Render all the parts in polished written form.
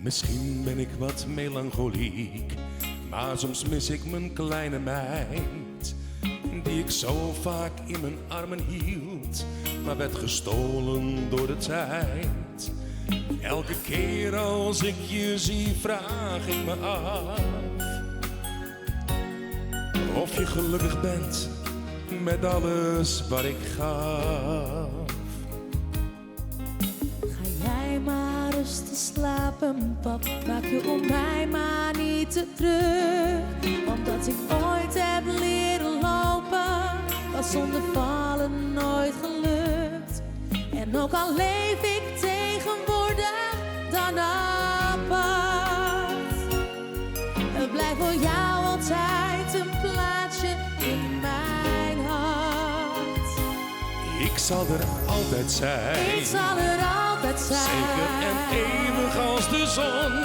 Misschien ben ik wat melancholiek, maar soms mis ik mijn kleine meid, die ik zo vaak in mijn armen hield, maar werd gestolen door de tijd. Elke keer als ik je zie, vraag ik me af of je gelukkig bent met alles wat ik gaf. Ga jij maar rustig slapen, pap, maak je om mij maar niet te druk. Want dat ik ooit heb leren lopen, was zonder vallen nooit gelukt. En ook al leef ik tegenwoordig dan apart, er blijft voor jou altijd een plaatsje in mijn hart. Ik zal er altijd zijn. Ik zal er altijd zijn. Zeker en eeuwig als de zon.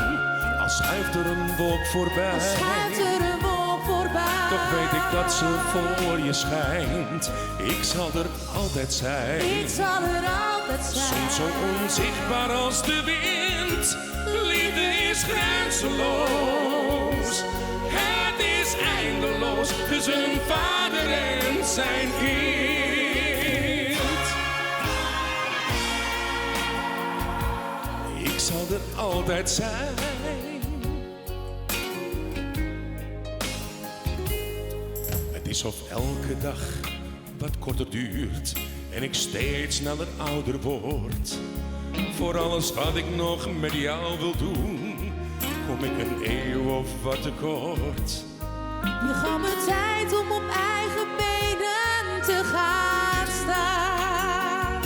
Al schuift er een wolk voorbij. Al schuift er een wolk voorbij. Toch weet ik dat ze voor je schijnt. Ik zal er altijd zijn. Ik zal er altijd zijn. Soms zo onzichtbaar als de wind. Liefde is grenzeloos. Het is eindeloos tussen een vader en zijn kind. Ik zal er altijd zijn. Het is of elke dag wat korter duurt en ik steeds sneller ouder word. Voor alles wat ik nog met jou wil doen, kom ik een eeuw of wat tekort. Je gaf me tijd om op eigen benen te gaan staan.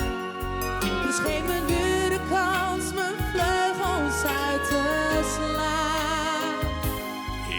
Dus geef me nu de kans mijn vleugels uit te slaan.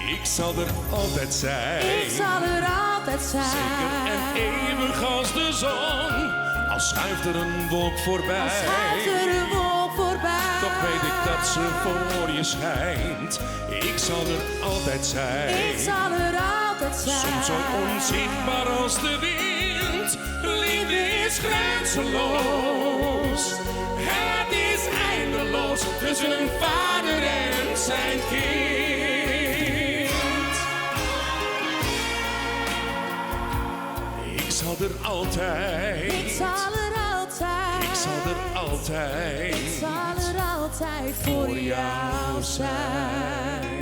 Ik zal er altijd zijn. Ik zal er altijd zijn. Zeker en eeuwig als de zon. Al schuift er een wolk voorbij. Al schuift er een wolk voorbij. Toch weet ik dat ze voor je schijnt. Ik zal er altijd zijn. Ik zal er altijd zijn. Soms zo onzichtbaar als de wind. Liefde is grenzeloos. Het is eindeloos tussen een vader en zijn kind. Ik zal er altijd. Ik zal er altijd. Ik zal er altijd. Ik zal er altijd voor jou zijn.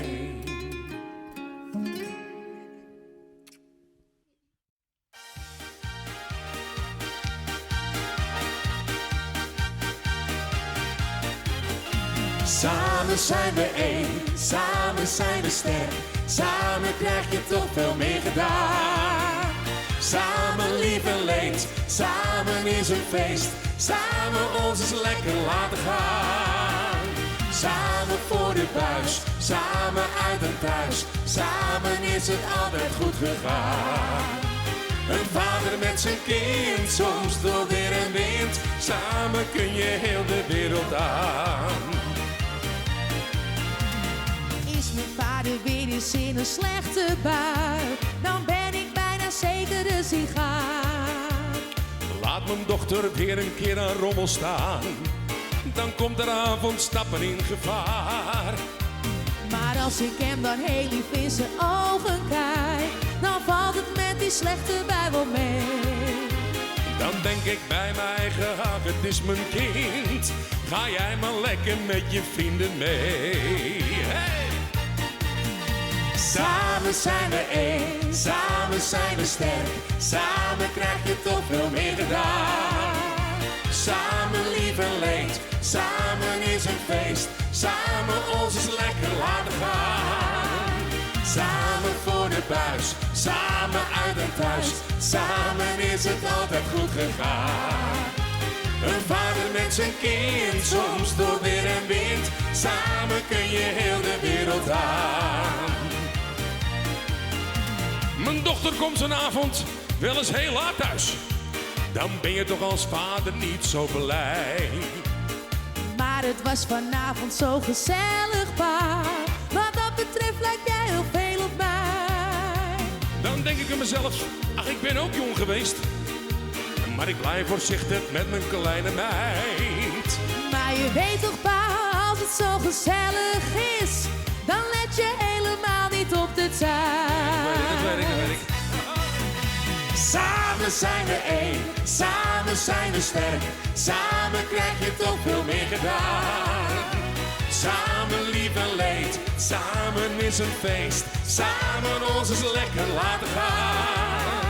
Samen zijn we één, samen zijn we sterk. Samen krijg je toch veel meer gedaan. Samen lief en leed, samen is een feest. Samen ons eens lekker laten gaan. Samen voor de buis, samen uit en thuis. Samen is het altijd goed gegaan. Een vader met zijn kind, soms door weer en wind. Samen kun je heel de wereld aan. Is mijn vader weer eens in een slechte bui, dan ben ik bijna zeker de sigaar. Laat mijn dochter weer een keer aan rommel staan, dan komt er avondstappen in gevaar. Maar als ik hem dan heel lief in zijn ogen kijk, dan valt het met die slechte bui wel mee. Dan denk ik bij mijn eigen, ach, het is mijn kind. Ga jij maar lekker met je vrienden mee. Hey! Samen zijn we één, samen zijn we sterk. Samen krijg je toch veel meer gedaan. Samen lief en leed, samen is een feest. Samen ons eens lekker laten gaan. Samen voor de buis, samen uit en thuis. Samen is het altijd goed gegaan. Een vader met zijn kind, soms door weer en wind. Samen kun je heel de wereld aan. Mijn dochter komt vanavond wel eens heel laat thuis. Dan ben je toch als vader niet zo blij. Maar het was vanavond zo gezellig, pa. Wat dat betreft lijkt jij heel veel op mij. Dan denk ik aan mezelf, ach, ik ben ook jong geweest. Maar ik blijf voorzichtig met mijn kleine meid. Maar je weet toch, pa, als het zo gezellig is, dan let je helemaal niet op de tijd. Dat weet ik. Samen zijn we één, samen zijn we sterk. Samen krijg je toch veel meer gedaan. Samen lief en leed, samen is een feest. Samen ons eens lekker laten gaan.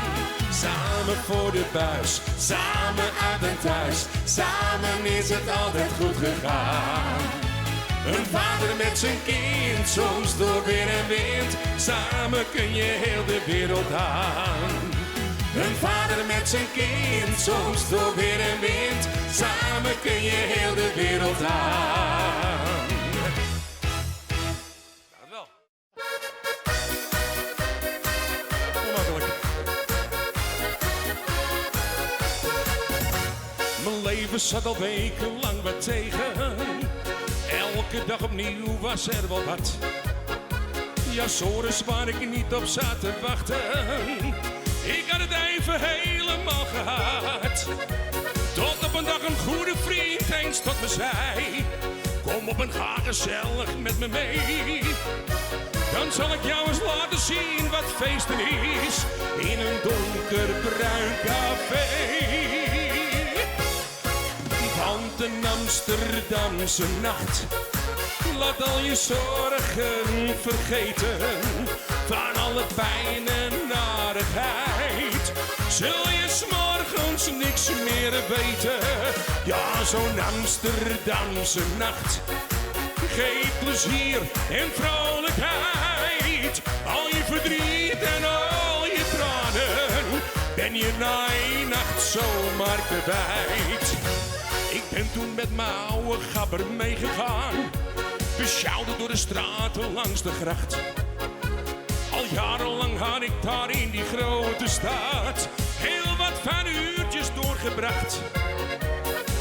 Samen voor de buis, samen uit en thuis. Samen is het altijd goed gegaan. Een vader met zijn kind, soms door weer en wind. Samen kun je heel de wereld aan. Een vader met zijn kind, soms door weer en wind. Samen kun je heel de wereld aan. Gaat wel. Onmakkelijk. Mijn leven zat al wekenlang wat tegen. Elke dag opnieuw was er wel wat. Ja, sores waar ik niet op zat te wachten. Ik had het even helemaal gehad. Tot op een dag een goede vriend eens tot me zei: kom op en ga gezellig met me mee. Dan zal ik jou eens laten zien wat feesten is in een donkerbruin café. Want een Amsterdamse nacht laat al je zorgen vergeten. Van alle pijn en narigheid zul je 's morgens niks meer weten. Ja, zo'n Amsterdamse nacht geeft plezier en vrolijkheid. Al je verdriet en al je tranen ben je na een nacht zomaar kwijt. Ik ben toen met mijn oude gabber meegegaan, besjouwde door de straten langs de gracht. Al jarenlang had ik daar in die grote stad heel wat fijne uurtjes doorgebracht.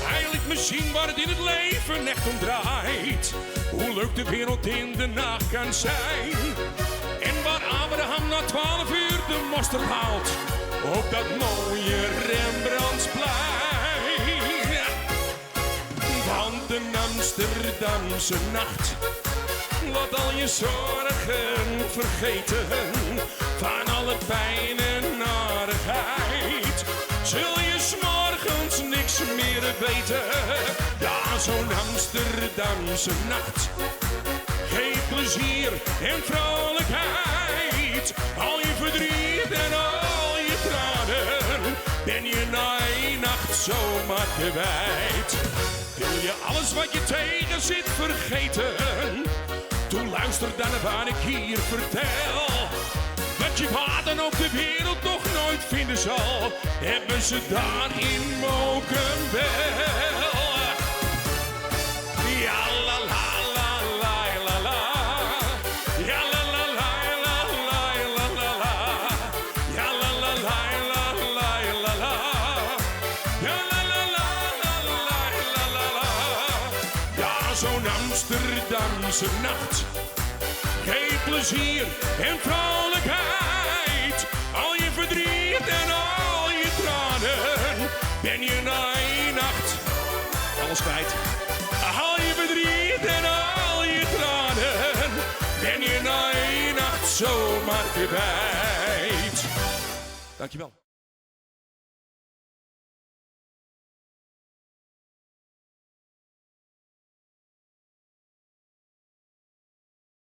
Hij liet me zien waar het in het leven echt om draait. Hoe leuk de wereld in de nacht kan zijn. En waar Abraham na 12 uur de mosterd haalt op dat mooie Rembrandtsplein. Want een Amsterdamse nacht laat al je zorgen vergeten. Van alle pijn en narigheid zul je 's morgens niks meer weten. Ja, zo'n Amsterdamse nacht geeft plezier en vrolijkheid. Al je verdriet en al je tranen ben je na een nacht zomaar kwijt. Wil je alles wat je tegen zit vergeten? Toen luister dan naar wat ik hier vertel. Wat je waar dan ook de wereld nog nooit vinden zal, hebben ze daar in Mokenbel. Ja la la la la la la. Ja la la la la la la la la. Ja la la la la la la la. Ja la la la la la la la. Ja, zo'n Amsterdamse nacht geeft plezier en vrolijkheid. Al je verdriet en al je tranen ben je na een nacht alles kwijt. Al je verdriet en al je tranen ben je na een nacht zomaar kwijt. Dankjewel.